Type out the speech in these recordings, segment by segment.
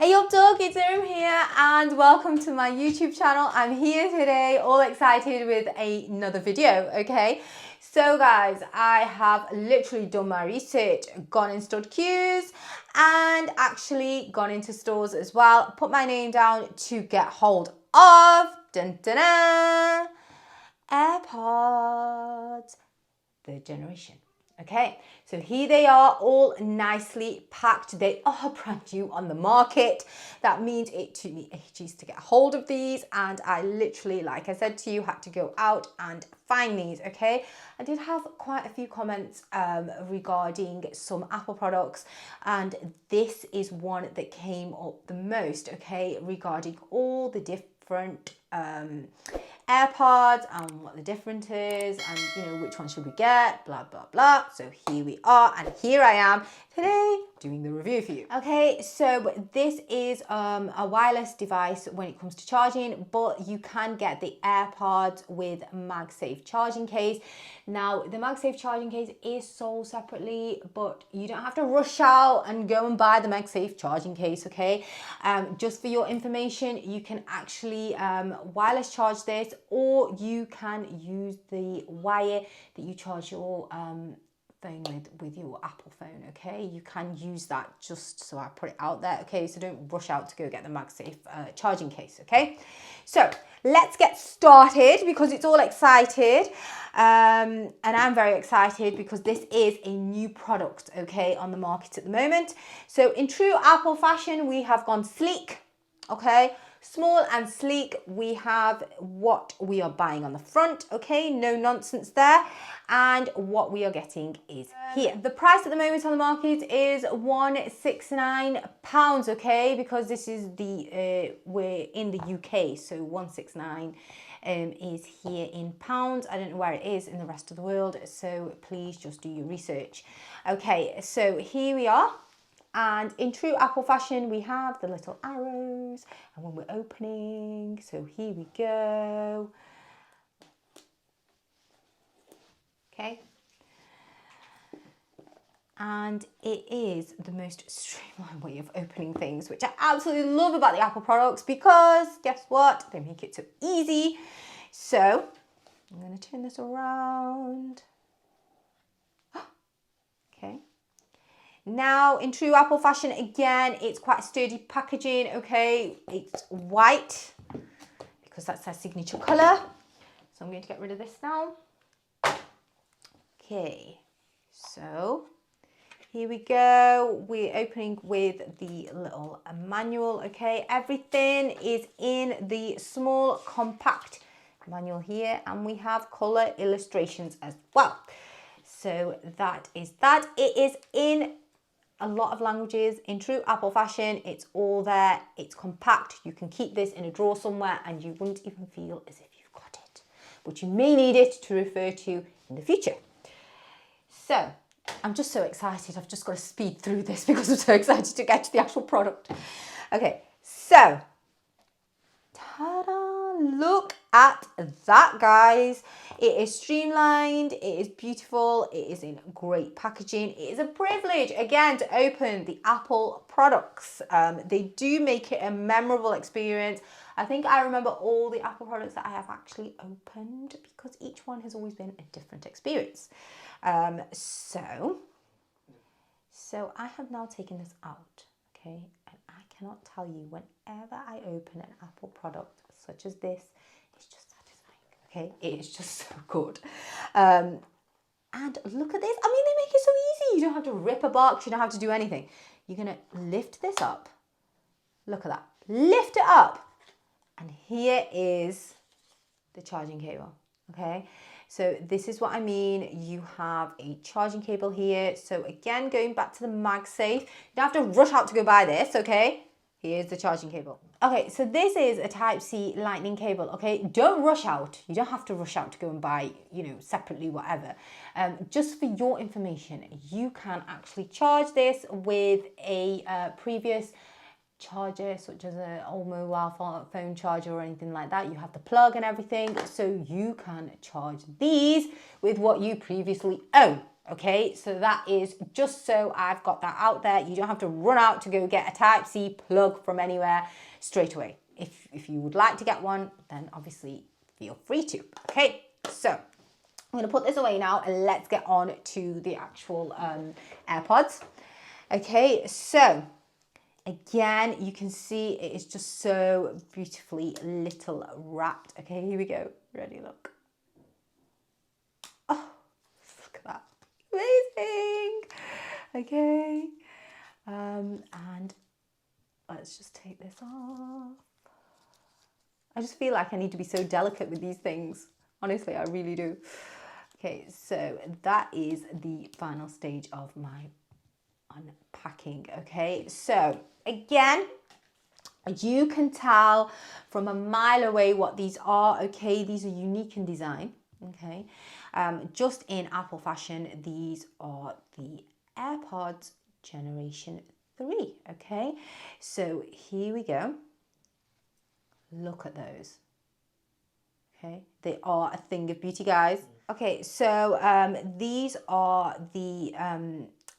Hey up dog, it's Erin here and welcome to my YouTube channel. I'm here today all excited with another video, okay? So guys, I have literally done my research, gone in stud queues and actually gone into stores as well, put my name down to get hold of dun, dun, dun, AirPods, third generation. Okay, so here they are all nicely packed. They are brand new on the market. That means it took me ages to get hold of these, and I literally, like I said to you, had to go out and find these. Okay, I did have quite a few comments regarding some Apple products, and this is one that came up the most, okay, regarding all the different AirPods and what the difference is, and you know, which one should we get, blah blah blah. So here we are, and here I am today doing the review for you. Okay, so this is a wireless device when it comes to charging, but you can get the AirPods with MagSafe charging case. Now the MagSafe charging case is sold separately, but you don't have to rush out and go and buy the MagSafe charging case. Okay, just for your information, you can actually wireless charge this, or you can use the wire that you charge your phone with your Apple phone. Okay, you can use that, just so I put it out there. Okay, so don't rush out to go get the MagSafe charging case. Okay, so let's get started because it's all excited, and I'm very excited because this is a new product, okay, on the market at the moment. So in true Apple fashion, we have gone sleek. Okay, small and sleek. We have what we are buying on the front, okay, no nonsense there, and what we are getting is here. The price at the moment on the market is £169, okay, because this is the we're in the UK, so 169 is here in pounds. I don't know where it is in the rest of the world, so please just do your research. Okay, so here we are. And in true Apple fashion, we have the little arrows, and when we're opening, so here we go. Okay. And it is the most streamlined way of opening things, which I absolutely love about the Apple products, because guess what? They make it so easy. So I'm going to turn this around. Okay. Now, in true Apple fashion, again, it's quite sturdy packaging, okay? It's white because that's their signature colour. So I'm going to get rid of this now. Okay, so here we go. We're opening with the little manual, okay? Everything is in the small, compact manual here, and we have colour illustrations as well. So that is that. It is in a lot of languages. In true Apple fashion, it's all there. It's compact. You can keep this in a drawer somewhere and you wouldn't even feel as if you've got it, but you may need it to refer to in the future. So I'm just so excited. I've just got to speed through this because I'm so excited to get to the actual product. Okay, so ta-da, look at that, guys. It is streamlined, it is beautiful, it is in great packaging. It is a privilege, again, to open the Apple products. They do make it a memorable experience. I think I remember all the Apple products that I have actually opened, because each one has always been a different experience. So I have now taken this out, okay? And I cannot tell you, whenever I open an Apple product such as this, it's just satisfying, okay? It is just so good. And look at this. I mean, they make it so easy. You don't have to rip a box. You don't have to do anything. You're going to lift this up. Look at that. Lift it up. And here is the charging cable, okay? So this is what I mean. You have a charging cable here. So again, going back to the MagSafe, you don't have to rush out to go buy this, okay? Here's the charging cable. Okay, so this is a Type-C lightning cable, okay? Don't rush out. You don't have to rush out to go and buy, you know, separately, whatever. Just for your information, you can actually charge this with a previous charger, such as an old mobile phone charger or anything like that. You have the plug and everything, so you can charge these with what you previously own. Okay, so that is just so I've got that out there. You don't have to run out to go get a Type-C plug from anywhere straight away. If you would like to get one, then obviously feel free to. Okay, so I'm going to put this away now and let's get on to the actual AirPods. Okay, so again, you can see it is just so beautifully little wrapped. Okay, here we go. Ready, look. Oh, look at that. Amazing. Okay. And let's just take this off. I just feel like I need to be so delicate with these things. Honestly, I really do. Okay, so that is the final stage of my unpacking. Okay, so again, you can tell from a mile away what these are. Okay, these are unique in design. Okay, just in Apple fashion, these are the AirPods Generation 3. Okay, so here we go. Look at those. Okay, they are a thing of beauty, guys. Okay, so these are the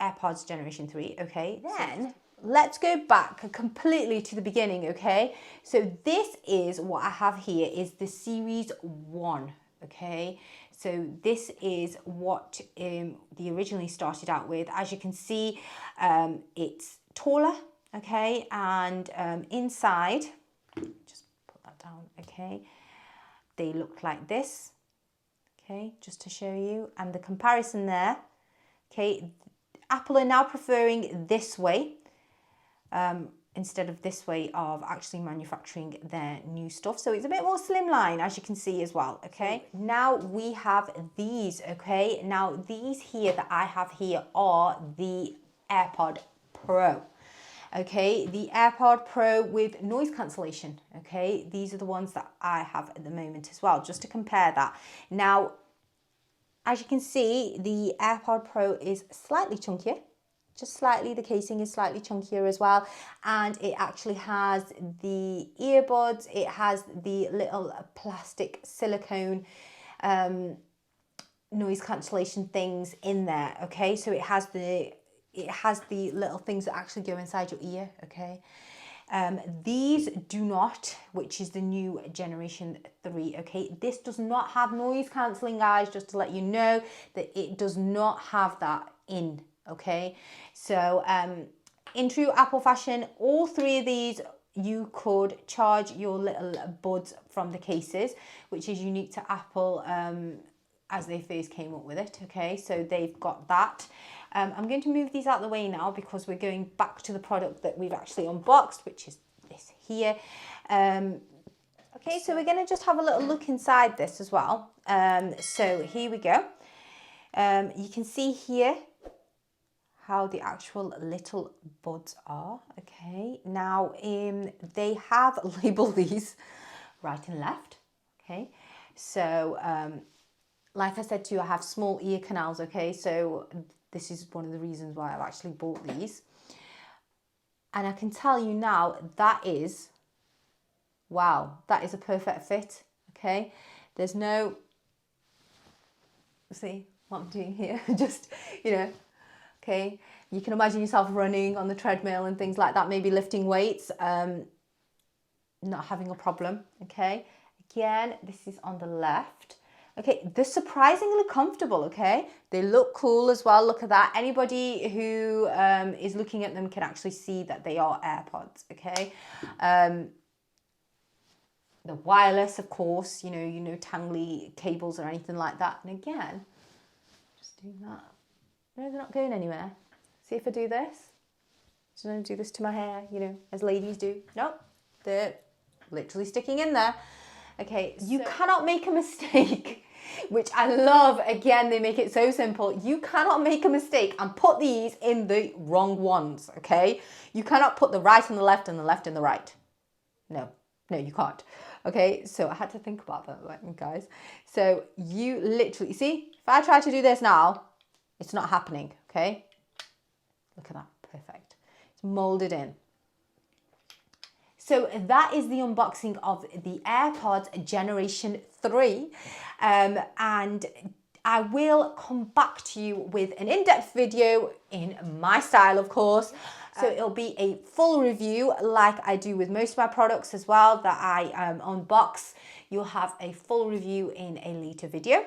AirPods Generation 3. Okay, then let's go back completely to the beginning. Okay, so this is what I have here is the Series 1. Okay, so this is what they originally started out with. As you can see, it's taller. Okay, and inside, just put that down. Okay, they look like this. Okay, just to show you, and the comparison there. Okay, Apple are now preferring this way instead of this way of actually manufacturing their new stuff. So it's a bit more slimline, as you can see as well. Okay, now we have these. Okay, now these here that I have here are the AirPod Pro. Okay, the AirPod Pro with noise cancellation. Okay, these are the ones that I have at the moment as well, just to compare that. Now, as you can see, the AirPod Pro is slightly chunkier, just slightly. The casing is slightly chunkier as well, and it actually has the earbuds. It has the little plastic silicone noise cancellation things in there. Okay, so it has the little things that actually go inside your ear. Okay, these do not, which is the new Generation 3. Okay, this does not have noise cancelling, guys, just to let you know that it does not have that in. Okay, so in true Apple fashion, all three of these you could charge your little buds from the cases, which is unique to Apple as they first came up with it. Okay, so they've got that. I'm going to move these out of the way now because we're going back to the product that we've actually unboxed, which is this here. Okay, so we're going to just have a little look inside this as well. So here we go. You can see here how the actual little buds are. Okay, now they have labeled these right and left. Okay, so like I said to you, I have small ear canals. Okay, so this is one of the reasons why I've actually bought these. And I can tell you now, that is, wow, that is a perfect fit. Okay, there's no, see what I'm doing here, just, you know, okay, you can imagine yourself running on the treadmill and things like that, maybe lifting weights, not having a problem. Okay, again, this is on the left. Okay, they're surprisingly comfortable. Okay, they look cool as well. Look at that. Anybody who is looking at them can actually see that they are AirPods. Okay, the wireless, of course. You know, tangly cables or anything like that. And again, just doing that. No, they're not going anywhere. See if I do this. Just going to do this to my hair. You know, as ladies do. Nope, they're literally sticking in there. Okay, so you cannot make a mistake, which I love. Again, they make it so simple. You cannot make a mistake and put these in the wrong ones, okay? You cannot put the right in the left and the left in the right. No, you can't. Okay, so I had to think about that, guys. So you literally, see, if I try to do this now, it's not happening, okay? Look at that, perfect. It's molded in. So that is the unboxing of the AirPods Generation 3. And I will come back to you with an in-depth video in my style, of course. So it'll be a full review like I do with most of my products as well that I unbox. You'll have a full review in a later video.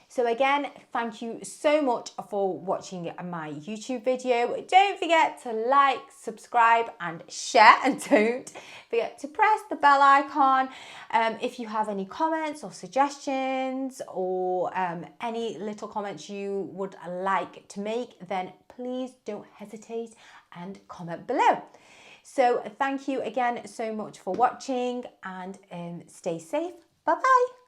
So again, thank you so much for watching my YouTube video. Don't forget to like, subscribe and share, and don't forget to press the bell icon. If you have any comments or suggestions or any little comments you would like to make, then please don't hesitate and comment below. So thank you again so much for watching, and stay safe. Bye bye.